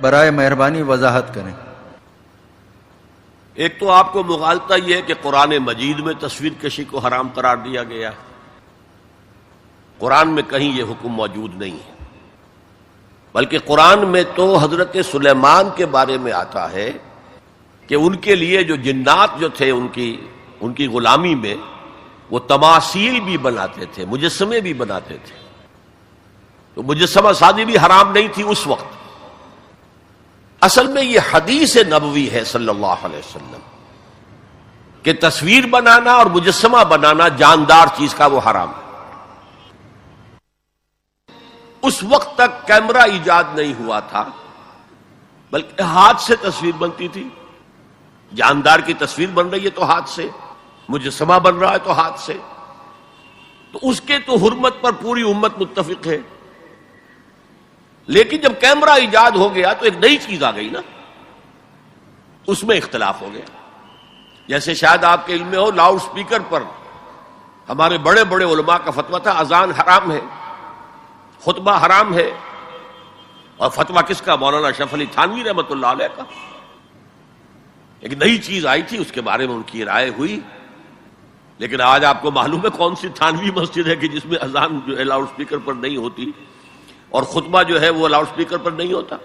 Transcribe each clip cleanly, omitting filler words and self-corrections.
برائے مہربانی وضاحت کریں۔ ایک تو آپ کو مغالطہ یہ ہے کہ قرآن مجید میں تصویر کشی کو حرام قرار دیا گیا ہے۔ قرآن میں کہیں یہ حکم موجود نہیں ہے، بلکہ قرآن میں تو حضرت سلیمان کے بارے میں آتا ہے کہ ان کے لیے جو جنات جو تھے ان کی غلامی میں وہ تماثیل بھی بناتے تھے، مجسمے بھی بناتے تھے، تو مجسمہ سازی بھی حرام نہیں تھی اس وقت۔ اصل میں یہ حدیث نبوی ہے صلی اللہ علیہ وسلم کہ تصویر بنانا اور مجسمہ بنانا جاندار چیز کا وہ حرام ہے۔ اس وقت تک کیمرہ ایجاد نہیں ہوا تھا، بلکہ ہاتھ سے تصویر بنتی تھی۔ جاندار کی تصویر بن رہی ہے تو ہاتھ سے، مجسمہ بن رہا ہے تو ہاتھ سے، تو اس کے تو حرمت پر پوری امت متفق ہے۔ لیکن جب کیمرہ ایجاد ہو گیا تو ایک نئی چیز آ گئی نا، اس میں اختلاف ہو گیا۔ جیسے شاید آپ کے علم میں ہو، لاؤڈ سپیکر پر ہمارے بڑے بڑے علماء کا فتویٰ تھا اذان حرام ہے، خطبہ حرام ہے، اور فتویٰ کس کا؟ مولانا اشرف علی تھانوی رحمۃ اللہ علیہ کا۔ ایک نئی چیز آئی تھی، اس کے بارے میں ان کی رائے ہوئی، لیکن آج آپ کو معلوم ہے کون سی تھانوی مسجد ہے کہ جس میں اذان جو ہے لاؤڈ سپیکر پر نہیں ہوتی اور خطبہ جو ہے وہ لاؤڈ سپیکر پر نہیں ہوتا۔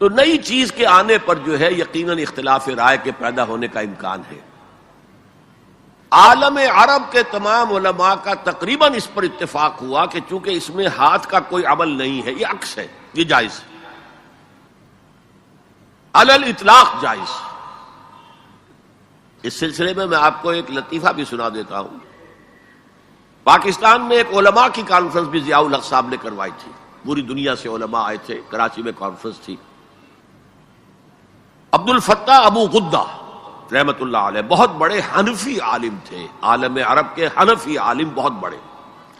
تو نئی چیز کے آنے پر جو ہے یقیناً اختلاف رائے کے پیدا ہونے کا امکان ہے۔ عالم عرب کے تمام علماء کا تقریباً اس پر اتفاق ہوا کہ چونکہ اس میں ہاتھ کا کوئی عمل نہیں ہے، یہ عکس ہے، یہ جائز ہے، علی الاطلاق جائز۔ اس سلسلے میں آپ کو ایک لطیفہ بھی سنا دیتا ہوں۔ پاکستان میں ایک علماء کی کانفرنس بھی ضیاء الحق صاحب نے کروائی تھی، پوری دنیا سے علماء آئے تھے، کراچی میں کانفرنس تھی۔ عبد الفتاح ابو غدہ رحمت اللہ علیہ بہت بڑے حنفی عالم تھے، عالم عرب کے حنفی عالم بہت بڑے،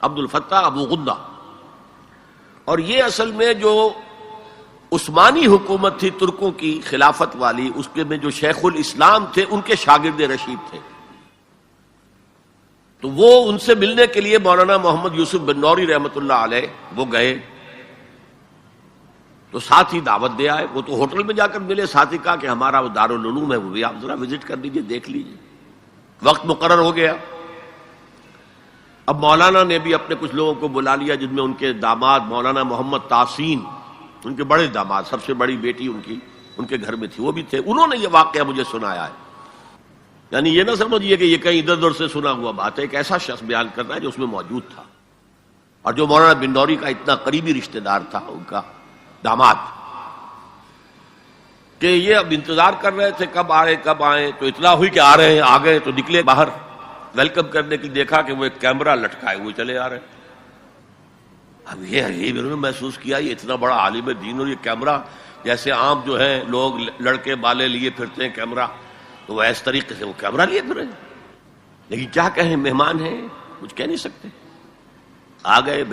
عبد الفتاح ابو غدہ۔ اور یہ اصل میں جو عثمانی حکومت تھی ترکوں کی خلافت والی، اس کے میں جو شیخ الاسلام تھے ان کے شاگرد رشید تھے۔ تو وہ ان سے ملنے کے لیے مولانا محمد یوسف بن نوری رحمت اللہ علیہ وہ گئے، تو ساتھ ہی دعوت دے آئے۔ وہ تو ہوٹل میں جا کر ملے، ساتھ ہی کہا کہ ہمارا وہ دارالعلوم ہے، وہ بھی آپ ذرا وزٹ کر لیجیے، دیکھ لیجیے۔ وقت مقرر ہو گیا۔ اب مولانا نے بھی اپنے کچھ لوگوں کو بلا لیا، جن میں ان کے داماد مولانا محمد تحسین، ان کے بڑے داماد، سب سے بڑی بیٹی ان کے گھر میں تھی، وہ بھی تھے۔ انہوں نے یہ واقعہ مجھے سنایا ہے، یعنی یہ نہ سمجھیے کہ یہ کہیں ادھر ادھر سے سنا ہوا بات ہے، ایک ایسا شخص بیان کر رہا ہے جو اس میں موجود تھا، اور جو مولانا بن نوری کا اتنا قریبی رشتہ دار تھا، ان کا داماد، کہ یہ اب انتظار کر رہے تھے کب آئیں، تو اطلاع ہوئی کہ آ رہے ہیں، آ گئے تو نکلے باہر ویلکم کرنے کی، دیکھا کہ وہ ایک کیمرہ لٹکائے ہوئے چلے آ رہے ہیں۔ اب یہ انہوں نے محسوس کیا یہ اتنا بڑا عالم دین، اور یہ کیمرہ جیسے عام جو ہے لوگ لڑکے بالے لیے پھرتے ہیں کیمرہ، تو وہ اس طریقے سے وہ کیمرہ لیے پھرے۔ لیکن کیا کہیں، مہمان ہیں، کچھ کہہ نہیں سکتے۔ آ گئے،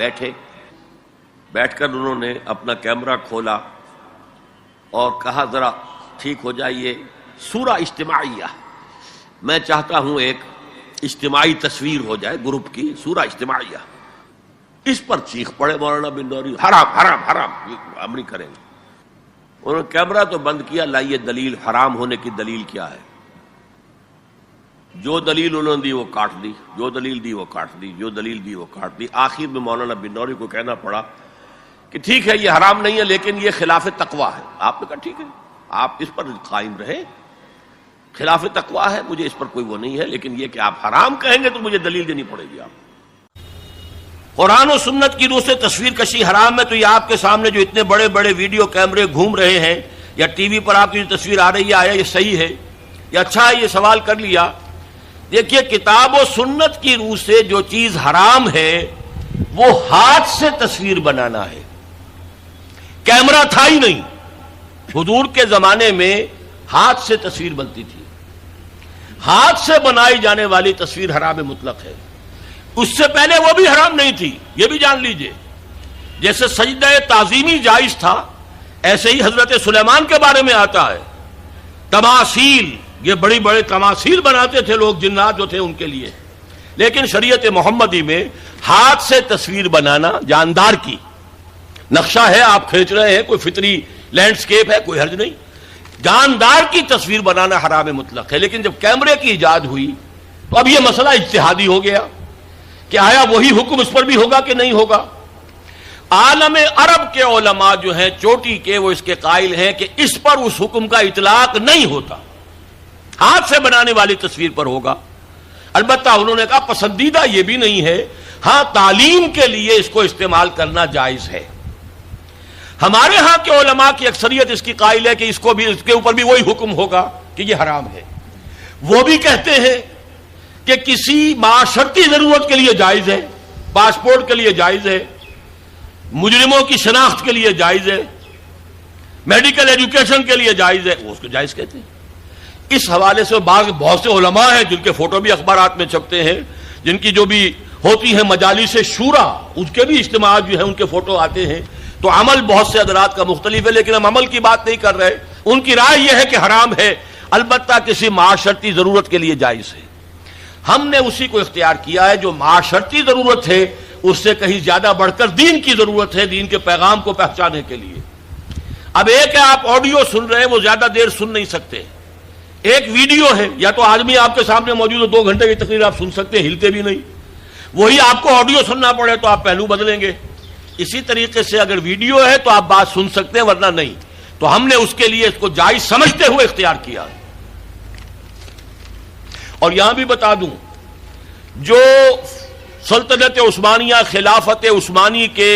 بیٹھ کر انہوں نے اپنا کیمرہ کھولا اور کہا ذرا ٹھیک ہو جائیے، سورہ اجتماعیہ، میں چاہتا ہوں ایک اجتماعی تصویر ہو جائے گروپ کی، سورہ اجتماعیہ۔ اس پر چیخ پڑے مولانا بن نوری، حرام حرام حرام، ہم نہیں کریں گے۔ انہوں نے کیمرہ تو بند کیا، لائیے دلیل، حرام ہونے کی دلیل کیا ہے؟ جو دلیل انہوں نے دی وہ کاٹ دی، جو دلیل دی وہ کاٹ دی، جو دلیل دی وہ کاٹ دی۔ آخر میں مولانا بن نوری کو کہنا پڑا کہ ٹھیک ہے یہ حرام نہیں ہے، لیکن یہ خلاف تقویٰ ہے۔ آپ نے کہا ٹھیک ہے، آپ اس پر قائم رہیں، خلاف تقویٰ ہے، مجھے اس پر کوئی وہ نہیں ہے، لیکن یہ کہ آپ حرام کہیں گے تو مجھے دلیل دینی پڑے گی۔ آپ قرآن و سنت کی روح سے تصویر کشی حرام ہے، تو یہ آپ کے سامنے جو اتنے بڑے بڑے ویڈیو کیمرے گھوم رہے ہیں، یا ٹی وی پر آپ کی جو تصویر آ رہی ہے، آیا یہ صحیح ہے یا اچھا ہے؟ یہ سوال کر لیا۔ دیکھیے، کتاب و سنت کی روح سے جو چیز حرام ہے وہ ہاتھ سے تصویر بنانا ہے، کیمرہ تھا ہی نہیں۔ حضور کے زمانے میں ہاتھ سے تصویر بنتی تھی، ہاتھ سے بنائی جانے والی تصویر حرام مطلق ہے۔ اس سے پہلے وہ بھی حرام نہیں تھی، یہ بھی جان لیجئے۔ جیسے سجدہ تعظیمی جائز تھا، ایسے ہی حضرت سلیمان کے بارے میں آتا ہے، تماثیل، یہ بڑی بڑے تماثیل بناتے تھے لوگ، جنات جو تھے ان کے لیے۔ لیکن شریعت محمدی میں ہاتھ سے تصویر بنانا، جاندار کی نقشہ ہے، آپ کھینچ رہے ہیں، کوئی فطری لینڈسکیپ ہے، کوئی حرج نہیں. جاندار کی تصویر بنانا حرام مطلق ہے. لیکن جب کیمرے کی ایجاد ہوئی تو اب یہ مسئلہ اجتہادی ہو گیا کہ آیا وہی حکم اس پر بھی ہوگا کہ نہیں ہوگا. عالم عرب کے علماء جو ہیں چوٹی کے، وہ اس کے قائل ہیں کہ اس پر اس حکم کا اطلاق نہیں ہوتا، ہاتھ سے بنانے والی تصویر پر ہوگا. البتہ انہوں نے کہا پسندیدہ یہ بھی نہیں ہے، ہاں تعلیم کے لیے اس کو استعمال کرنا جائز ہے. ہمارے ہاں کے علماء کی اکثریت اس کی قائل ہے کہ اس کے اوپر بھی وہی حکم ہوگا کہ یہ حرام ہے. وہ بھی کہتے ہیں کہ کسی معاشرتی ضرورت کے لیے جائز ہے، پاسپورٹ کے لیے جائز ہے، مجرموں کی شناخت کے لیے جائز ہے، میڈیکل ایجوکیشن کے لیے جائز ہے، وہ اس کو جائز کہتے ہیں. اس حوالے سے بہت سے علماء ہیں جن کے فوٹو بھی اخبارات میں چھپتے ہیں، جن کی جو بھی ہوتی ہیں مجالس شورا، اس کے بھی اجتماعات جو ہیں ان کے فوٹو آتے ہیں. تو عمل بہت سے حضرات کا مختلف ہے، لیکن ہم عمل کی بات نہیں کر رہے. ان کی رائے یہ ہے کہ حرام ہے، البتہ کسی معاشرتی ضرورت کے لیے جائز ہے. ہم نے اسی کو اختیار کیا ہے جو معاشرتی ضرورت ہے، اس سے کہیں زیادہ بڑھ کر دین کی ضرورت ہے، دین کے پیغام کو پہنچانے کے لیے. اب ایک ہے آپ آڈیو سن رہے ہیں، وہ زیادہ دیر سن نہیں سکتے. ایک ویڈیو ہے، یا تو آدمی آپ کے سامنے موجود ہے، 2 گھنٹے کی تقریر آپ سن سکتے ہیں، ہلتے بھی نہیں. وہی آپ کو آڈیو سننا پڑے تو آپ پہلو بدلیں گے. اسی طریقے سے اگر ویڈیو ہے تو آپ بات سن سکتے ہیں، ورنہ نہیں. تو ہم نے اس کے لیے اس کو جائز سمجھتے ہوئے اختیار کیا. اور یہاں بھی بتا دوں، جو سلطنت عثمانیہ، خلافت عثمانی کے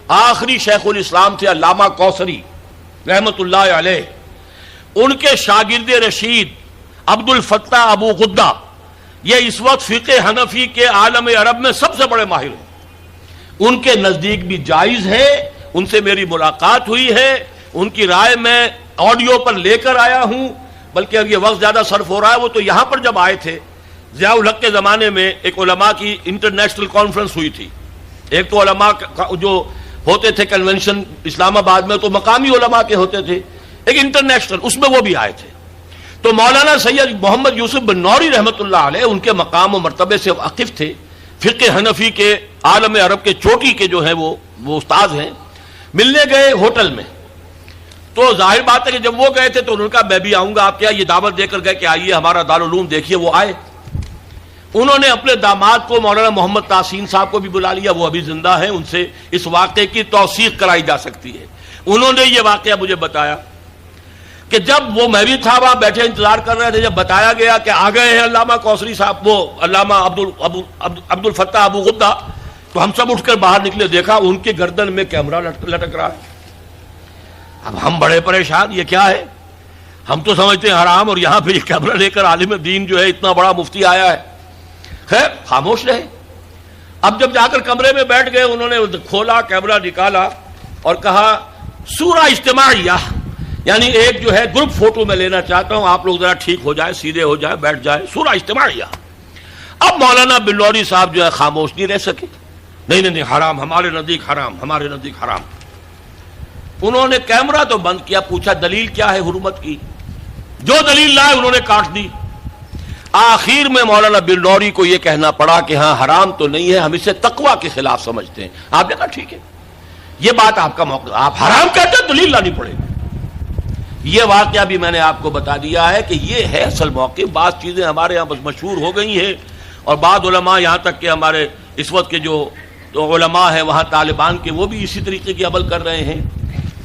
آخری شیخ الاسلام تھے علامہ کوثری رحمت اللہ علیہ، ان کے شاگرد رشید عبد الفتاح ابو غدہ، یہ اس وقت فقہ حنفی کے عالم عرب میں سب سے بڑے ماہر ہیں. ان کے نزدیک بھی جائز ہے. ان سے میری ملاقات ہوئی ہے، ان کی رائے میں آڈیو پر لے کر آیا ہوں. بلکہ اب یہ وقت زیادہ صرف ہو رہا ہے، وہ تو یہاں پر جب آئے تھے ضیاء الحق کے زمانے میں ایک علماء کی انٹرنیشنل کانفرنس ہوئی تھی. ایک تو علماء جو ہوتے تھے کنونشن اسلام آباد میں تو مقامی علماء کے ہوتے تھے، ایک انٹرنیشنل، اس میں وہ بھی آئے تھے. تو مولانا سید محمد یوسف بن نوری رحمت اللہ علیہ ان کے مقام و مرتبے سے واقف تھے. فقہ حنفی کے عالم عرب کے چوٹی کے جو ہیں وہ استاد ہیں. ملنے گئے ہوٹل میں، تو ظاہر بات ہے کہ جب وہ گئے تھے تو انہوں نے کہا میں بھی آؤں گا. آپ کیا یہ دعوت دے کر گئے کہ آئیے ہمارا دارالعلوم دیکھیے. وہ آئے. انہوں نے اپنے داماد کو مولانا محمد تحسین صاحب کو بھی بلا لیا، وہ ابھی زندہ ہیں، ان سے اس واقعے کی توثیق کرائی جا سکتی ہے. انہوں نے یہ واقعہ مجھے بتایا کہ جب وہ میں بھی تھا وہاں بیٹھے انتظار کر رہے تھے، جب بتایا گیا کہ آ گئے ہیں علامہ کوثری صاحب، وہ علامہ عبد الفتاح ابو غدہ، تو ہم سب اٹھ کر باہر نکلے. دیکھا ان کے گردن میں کیمرہ لٹک رہا ہے. اب ہم بڑے پریشان، یہ کیا ہے؟ ہم تو سمجھتے ہیں حرام، اور یہاں پہ یہ کیمرہ لے کر عالم دین جو ہے اتنا بڑا مفتی آیا ہے. خیر خاموش رہے. اب جب جا کر کمرے میں بیٹھ گئے، انہوں نے کھولا، کیمرہ نکالا اور کہا سورہ اجتماعیہ، یعنی ایک جو ہے گروپ فوٹو میں لینا چاہتا ہوں، آپ لوگ ذرا ٹھیک ہو جائے، سیدھے ہو جائے، بیٹھ جائے، سورہ اجتماعیہ. اب مولانا بن نوری صاحب جو ہے خاموش نہیں رہ سکے. نہیں حرام، ہمارے نزدیک حرام، ہمارے نزدیک حرام. انہوں نے کیمرہ تو بند کیا، پوچھا دلیل کیا ہے حرمت کی. جو دلیل لائے انہوں نے کاٹ دی. آخر میں مولانا بن نوری کو یہ کہنا پڑا کہ ہاں حرام تو نہیں ہے، ہم اسے تقویٰ کے خلاف سمجھتے ہیں. آپ نے کہا ٹھیک ہے، یہ بات آپ کا موقع، آپ حرام کہتے ہیں، دلیل لانی پڑے گی. یہ واقعہ بھی میں نے آپ کو بتا دیا ہے کہ یہ ہے اصل موقع. بعض چیزیں ہمارے یہاں بس مشہور ہو گئی ہیں، اور بعض علماء یہاں تک کہ ہمارے اس وقت کے جو علماء ہیں وہاں طالبان کے، وہ بھی اسی طریقے کی عمل کر رہے ہیں.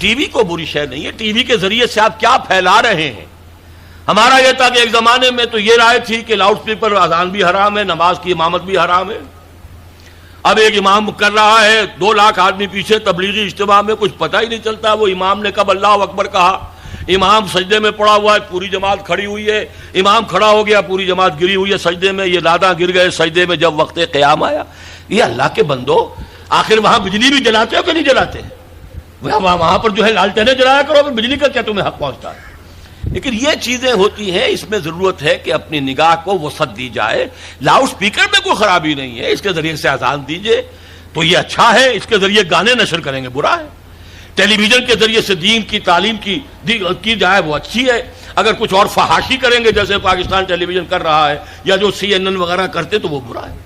ٹی وی کو بری شے نہیں ہے، ٹی وی کے ذریعے سے آپ کیا پھیلا رہے ہیں. ہمارا یہ تھا کہ ایک زمانے میں تو یہ رائے تھی کہ لاؤڈ اسپیکر اذان بھی حرام ہے، نماز کی امامت بھی حرام ہے. اب ایک امام کر رہا ہے، 2 لاکھ آدمی پیچھے تبلیغی اجتماع میں، کچھ پتہ ہی نہیں چلتا وہ امام نے کب اللہ اکبر کہا. امام سجدے میں پڑا ہوا ہے، پوری جماعت کھڑی ہوئی ہے. امام کھڑا ہو گیا، پوری جماعت گری ہوئی ہے سجدے میں. یہ دادا گر گئے سجدے میں جب وقت قیام آیا. یہ اللہ کے بندو، آخر وہاں بجلی بھی جلاتے ہو کہ نہیں جلاتے؟ وہاں پر جو ہے لالٹینیں جلایا کرو، پھر بجلی کا کیا تمہیں حق پہنچتا ہے؟ لیکن یہ چیزیں ہوتی ہیں، اس میں ضرورت ہے کہ اپنی نگاہ کو وسعت دی جائے. لاؤڈ سپیکر میں کوئی خرابی نہیں ہے، اس کے ذریعے سے اذان دیجئے تو یہ اچھا ہے. اس کے ذریعے گانے نشر کریں گے برا ہے. ٹیلی ویژن کے ذریعے سے دین کی تعلیم کی جائے وہ اچھی ہے. اگر کچھ اور فحاشی کریں گے جیسے پاکستان ٹیلی ویژن کر رہا ہے یا جو CNN وغیرہ کرتے تو وہ برا ہے.